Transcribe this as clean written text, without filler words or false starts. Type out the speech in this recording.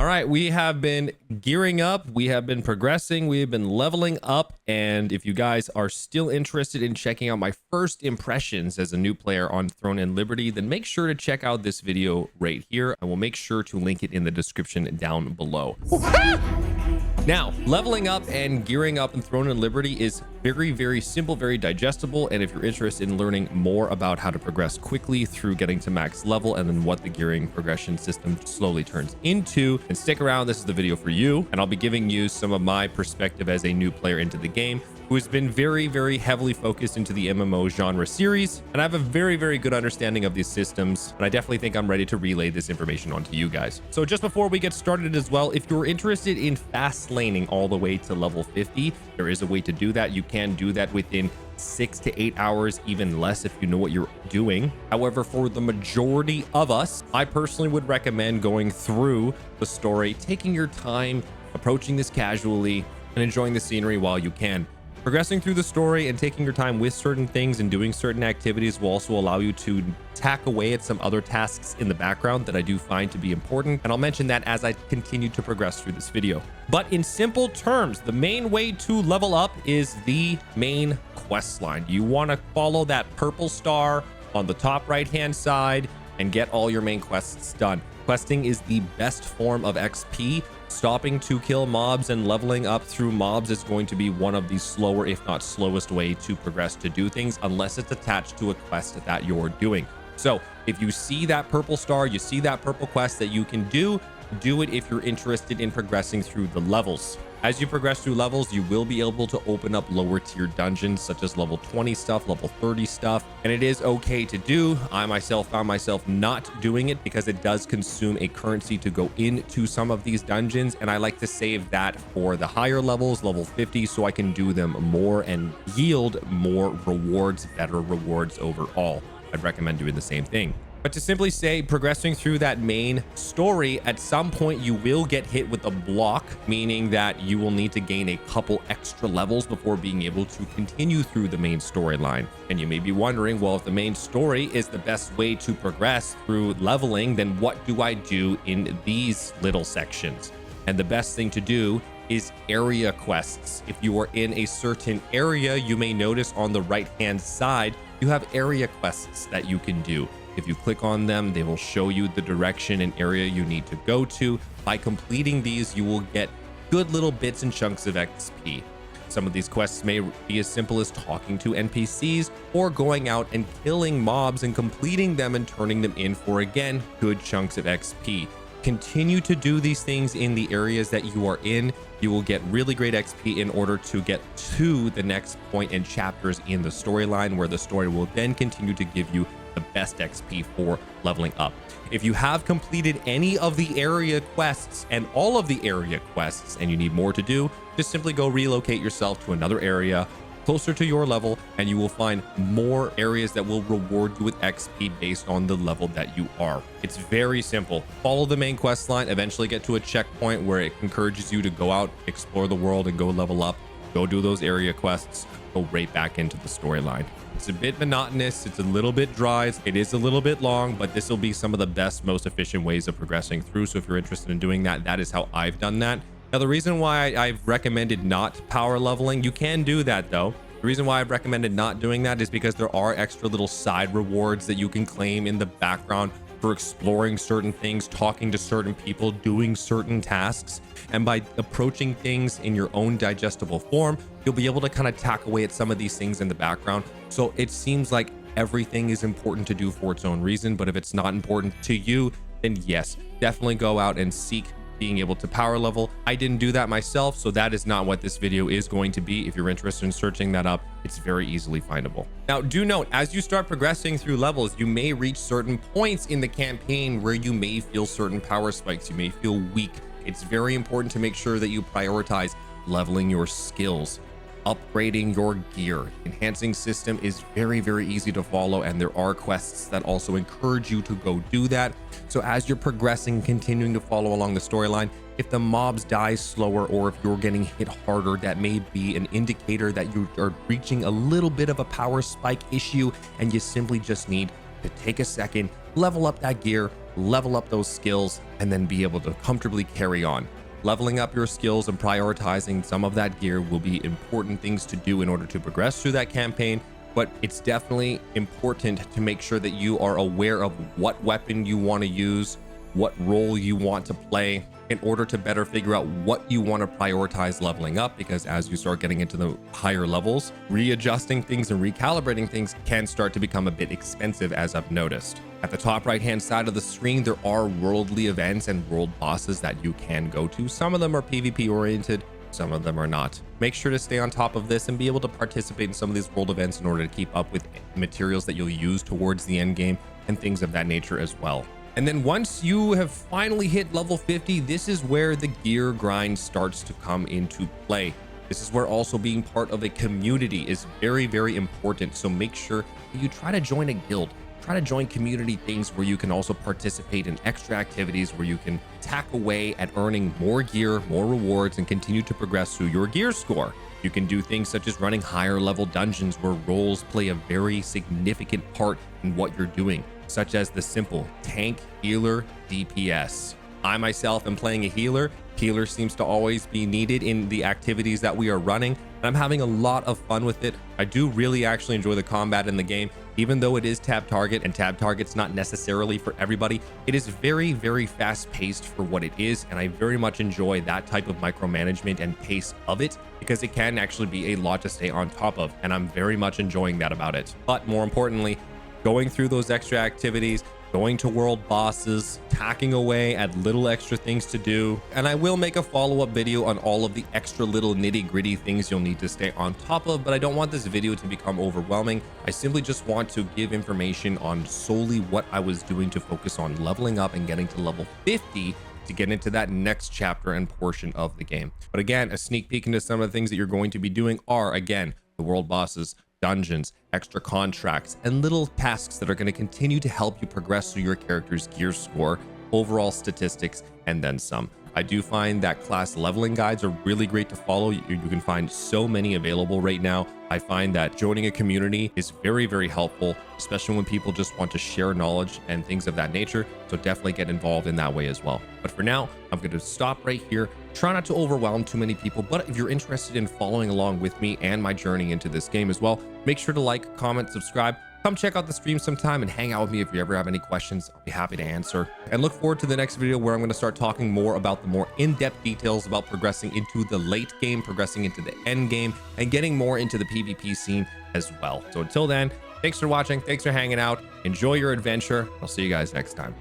All right, we have been gearing up, we have been progressing, we have been leveling up, and if you guys are still interested in checking out my first impressions as a new player on Throne and Liberty, then make sure to check out this video right here. I will make sure to link it in the description down below. Now, leveling up and gearing up in Throne and Liberty is very simple, very digestible. And if you're interested in learning more about how to progress quickly through getting to max level and then what the gearing progression system slowly turns into, then stick around. This is the video for you. And I'll be giving you some of my perspective as a new player into the game who has been very heavily focused into the MMO genre series. And I have a very good understanding of these systems. And I definitely think I'm ready to relay this information onto you guys. So just before we get started as well, if you're interested in fast laning all the way to level 50, there is a way to do that. You can do that within 6 to 8 hours, even less if you know what you're doing. However, for the majority of us, I personally would recommend going through the story, taking your time, approaching this casually, and enjoying the scenery while you can. Progressing through the story and taking your time with certain things and doing certain activities will also allow you to tack away at some other tasks in the background that I do find to be important. And I'll mention that as I continue to progress through this video. But in simple terms, the main way to level up is the main quest line. You want to follow that purple star on the top right-hand side and get all your main quests done. Questing is the best form of XP. Stopping to kill mobs and leveling up through mobs is going to be one of the slower, if not slowest way to progress to do things, unless it's attached to a quest that you're doing. So if you see that purple star, you see that purple quest that you can do it if you're interested in progressing through the levels. As you progress through levels, you will be able to open up lower tier dungeons such as level 20 stuff, level 30 stuff, and it is okay to do. I myself found myself not doing it because it does consume a currency to go into some of these dungeons, and I like to save that for the higher levels, level 50, so I can do them more and yield more rewards, better rewards overall. I'd recommend doing the same thing. But to simply say, progressing through that main story, at some point you will get hit with a block, meaning that you will need to gain a couple extra levels before being able to continue through the main storyline. And you may be wondering, well, if the main story is the best way to progress through leveling, then what do I do in these little sections? And the best thing to do is area quests. If you are in a certain area, you may notice on the right-hand side, you have area quests that you can do. If you click on them, they will show you the direction and area you need to go to. By completing these, you will get good little bits and chunks of XP. Some of these quests may be as simple as talking to NPCs or going out and killing mobs and completing them and turning them in for, again, good chunks of XP. Continue to do these things in the areas that you are in. You will get really great XP in order to get to the next point and chapters in the storyline, where the story will then continue to give you the best XP for leveling up. If you have completed any of the area quests and all of the area quests and you need more to do, just simply go relocate yourself to another area closer to your level, and you will find more areas that will reward you with XP based on the level that you are. It's very simple. Follow the main quest line, eventually get to a checkpoint where it encourages you to go out, explore the world, and go level up. Go do those area quests, go right back into the storyline. It's a bit monotonous, it's a little bit dry, it is a little bit long, but this will be some of the best, most efficient ways of progressing through. So if you're interested in doing that, that is how I've done that. Now, the reason why I've recommended not power leveling, you can do that though. The reason why I've recommended not doing that is because there are extra little side rewards that you can claim in the background for exploring certain things, talking to certain people, doing certain tasks. And by approaching things in your own digestible form, you'll be able to kind of tack away at some of these things in the background. So it seems like everything is important to do for its own reason, but if it's not important to you, then yes, definitely go out and seek being able to power level. I didn't do that myself, so that is not what this video is going to be. If you're interested in searching that up, it's very easily findable. Now, do note, as you start progressing through levels, you may reach certain points in the campaign where you may feel certain power spikes. You may feel weak. It's very important to make sure that you prioritize leveling your skills, upgrading your gear. Enhancing system is very easy to follow, and there are quests that also encourage you to go do that. So as you're progressing, continuing to follow along the storyline, if the mobs die slower or if you're getting hit harder, that may be an indicator that you are reaching a little bit of a power spike issue, and you simply just need to take a second, level up that gear, level up those skills, and then be able to comfortably carry on. Leveling up your skills and prioritizing some of that gear will be important things to do in order to progress through that campaign, but it's definitely important to make sure that you are aware of what weapon you want to use, what role you want to play, in order to better figure out what you want to prioritize leveling up, because as you start getting into the higher levels, readjusting things and recalibrating things can start to become a bit expensive, as I've noticed. At the top right hand side of the screen, there are worldly events and world bosses that you can go to. Some of them are PvP oriented, some of them are not. Make sure to stay on top of this and be able to participate in some of these world events in order to keep up with materials that you'll use towards the end game and things of that nature as well. And then once you have finally hit level 50, this is where the gear grind starts to come into play. This is where also being part of a community is very, very important. So make sure that you try to join a guild. Try to join community things where you can also participate in extra activities where you can tack away at earning more gear, more rewards, and continue to progress through your gear score. You can do things such as running higher level dungeons where roles play a very significant part in what you're doing, such as the simple tank, healer, DPS. I myself am playing a healer. Healer seems to always be needed in the activities that we are running, and I'm having a lot of fun with it. I do really actually enjoy the combat in the game, even though it is tab target, and tab target's not necessarily for everybody. It is very, very fast paced for what it is, and I very much enjoy that type of micromanagement and pace of it, because it can actually be a lot to stay on top of, and I'm very much enjoying that about it. But more importantly, going through those extra activities, going to world bosses, tacking away at little extra things to do. And I will make a follow-up video on all of the extra little nitty-gritty things you'll need to stay on top of, but I don't want this video to become overwhelming. I simply just want to give information on solely what I was doing to focus on leveling up and getting to level 50 to get into that next chapter and portion of the game. But again, a sneak peek into some of the things that you're going to be doing are, again, the world bosses, dungeons, extra contracts, and little tasks that are going to continue to help you progress through your character's gear score, overall statistics, and then some. I do find that class leveling guides are really great to follow. You can find so many available right now. I find that joining a community is very, very helpful, especially when people just want to share knowledge and things of that nature. So definitely get involved in that way as well. But for now, I'm going to stop right here. Try not to overwhelm too many people, but if you're interested in following along with me and my journey into this game as well, make sure to like, comment, subscribe. Come check out the stream sometime and hang out with me if you ever have any questions. I'll be happy to answer. And look forward to the next video where I'm going to start talking more about the more in-depth details about progressing into the late game, progressing into the end game, and getting more into the PvP scene as well. So until then, thanks for watching. Thanks for hanging out. Enjoy your adventure. I'll see you guys next time.